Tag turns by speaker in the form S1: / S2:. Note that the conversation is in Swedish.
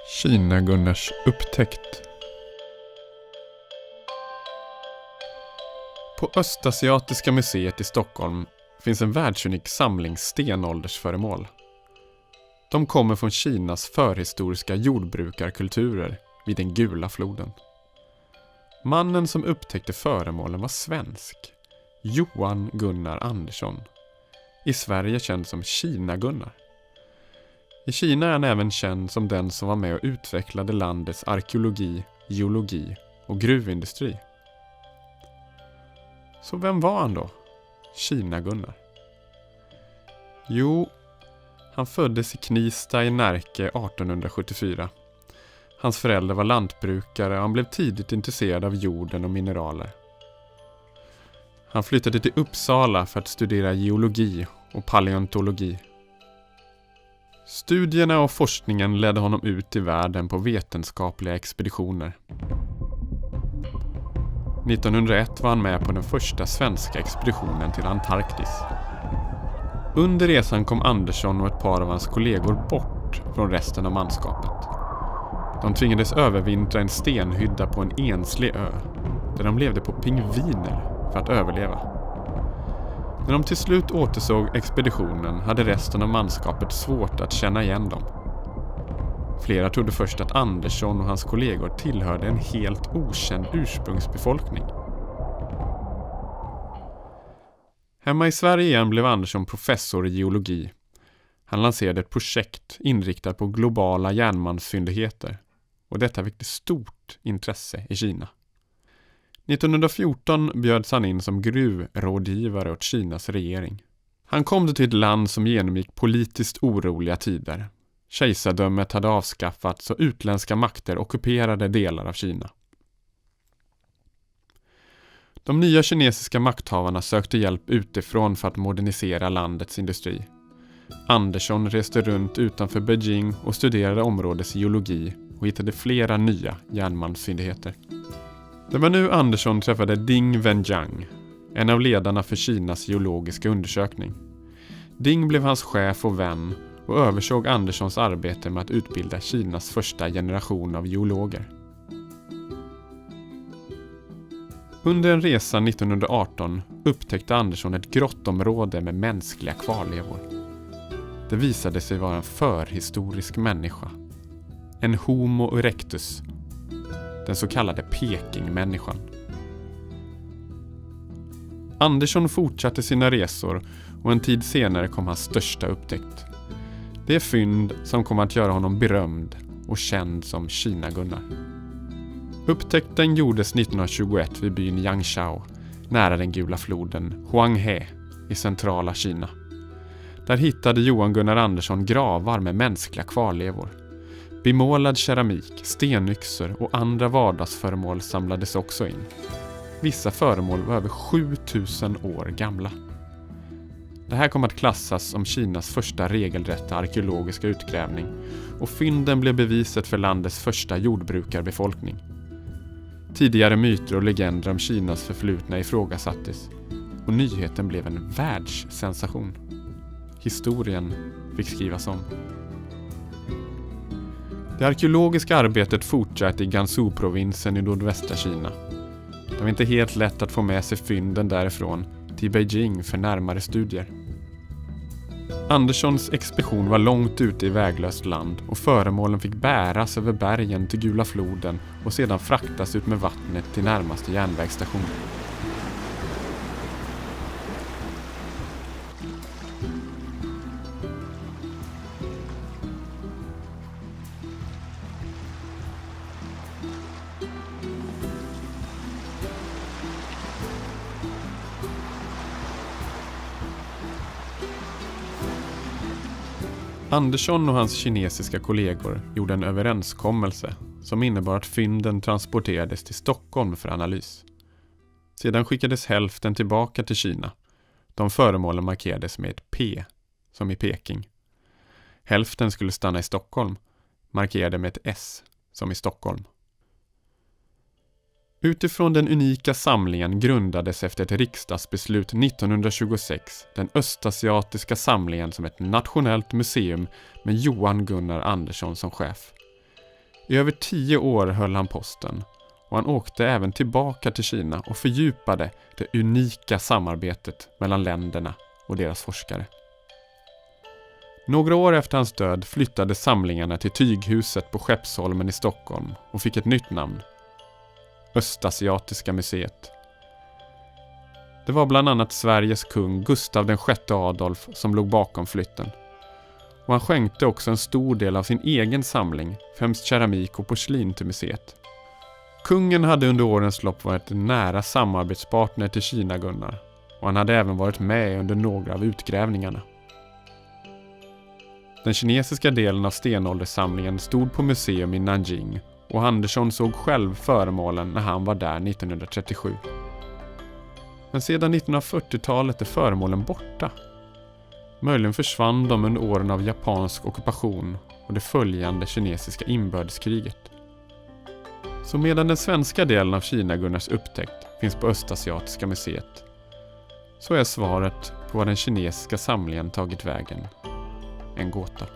S1: Kina-Gunnars upptäckt. På Östasiatiska museet i Stockholm finns en världsunik samling stenåldersföremål. De kommer från Kinas förhistoriska jordbrukarkulturer vid den Gula floden. Mannen som upptäckte föremålen var svensk, Johan Gunnar Andersson. I Sverige känd som Kina-Gunnar. I Kina är han även känd som den som var med och utvecklade landets arkeologi, geologi och gruvindustri. Så vem var han då? Kina-Gunnar. Jo, han föddes i Knivsta i Närke 1874. Hans föräldrar var lantbrukare och han blev tidigt intresserad av jorden och mineraler. Han flyttade till Uppsala för att studera geologi och paleontologi. Studierna och forskningen ledde honom ut i världen på vetenskapliga expeditioner. 1901 var han med på den första svenska expeditionen till Antarktis. Under resan kom Andersson och ett par av hans kollegor bort från resten av manskapet. De tvingades övervintra en stenhydda på en enslig ö, där de levde på pingviner för att överleva. När de till slut återsåg expeditionen hade resten av manskapet svårt att känna igen dem. Flera trodde först att Andersson och hans kollegor tillhörde en helt okänd ursprungsbefolkning. Hemma i Sverige igen blev Andersson professor i geologi. Han lanserade ett projekt inriktat på globala järnmalmsfyndigheter och detta väckte stort intresse i Kina. 1914 bjöds han in som gruvrådgivare åt Kinas regering. Han kom till ett land som genomgick politiskt oroliga tider. Kejsardömet hade avskaffats och utländska makter ockuperade delar av Kina. De nya kinesiska makthavarna sökte hjälp utifrån för att modernisera landets industri. Andersson reste runt utanför Beijing och studerade områdets geologi och hittade flera nya järnmalmsfyndigheter. Det var nu Andersson träffade Ding Wenjiang, en av ledarna för Kinas geologiska undersökning. Ding blev hans chef och vän och översåg Anderssons arbete med att utbilda Kinas första generation av geologer. Under en resa 1918 upptäckte Andersson ett grottområde med mänskliga kvarlevor. Det visade sig vara en förhistorisk människa. En Homo erectus, den så kallade Peking-människan. Andersson fortsatte sina resor och en tid senare kom hans största upptäckt. Det är fynd som kom att göra honom berömd och känd som Kina-Gunnar. Upptäckten gjordes 1921 vid byn Yangshao, nära den Gula floden Huanghe i centrala Kina. Där hittade Johan Gunnar Andersson gravar med mänskliga kvarlevor. Bemålad keramik, stenyxor och andra vardagsföremål samlades också in. Vissa föremål var över 7000 år gamla. Det här kom att klassas som Kinas första regelrätta arkeologiska utgrävning och fynden blev beviset för landets första jordbrukarbefolkning. Tidigare myter och legender om Kinas förflutna ifrågasattes och nyheten blev en världssensation. Historien fick skrivas om. Det arkeologiska arbetet fortsatte i Gansu-provinsen i nordvästra Kina. Det var inte helt lätt att få med sig fynden därifrån till Beijing för närmare studier. Anderssons expedition var långt ute i väglöst land och föremålen fick bäras över bergen till Gula floden och sedan fraktas ut med vattnet till närmaste järnvägsstation. Andersson och hans kinesiska kollegor gjorde en överenskommelse som innebar att fynden transporterades till Stockholm för analys. Sedan skickades hälften tillbaka till Kina. De föremålen markerades med ett P, som i Peking. Hälften skulle stanna i Stockholm, markerade med ett S, som i Stockholm. Utifrån den unika samlingen grundades efter ett riksdagsbeslut 1926 den Östasiatiska samlingen som ett nationellt museum med Johan Gunnar Andersson som chef. I över 10 år höll han posten och han åkte även tillbaka till Kina och fördjupade det unika samarbetet mellan länderna och deras forskare. Några år efter hans död flyttade samlingarna till Tyghuset på Skeppsholmen i Stockholm och fick ett nytt namn: Östasiatiska museet. Det var bland annat Sveriges kung Gustav VI Adolf som låg bakom flytten. Och han skänkte också en stor del av sin egen samling, främst keramik och porslin, till museet. Kungen hade under årens lopp varit en nära samarbetspartner till Kina-Gunnar och han hade även varit med under några av utgrävningarna. Den kinesiska delen av stenålderssamlingen stod på museum i Nanjing och Andersson såg själv föremålen när han var där 1937. Men sedan 1940-talet är föremålen borta. Möjligen försvann de under åren av japansk ockupation och det följande kinesiska inbördeskriget. Så medan den svenska delen av Kina-Gunnars upptäckt finns på Östasiatiska museet, så är svaret på vad den kinesiska samlingen tagit vägen en gåta.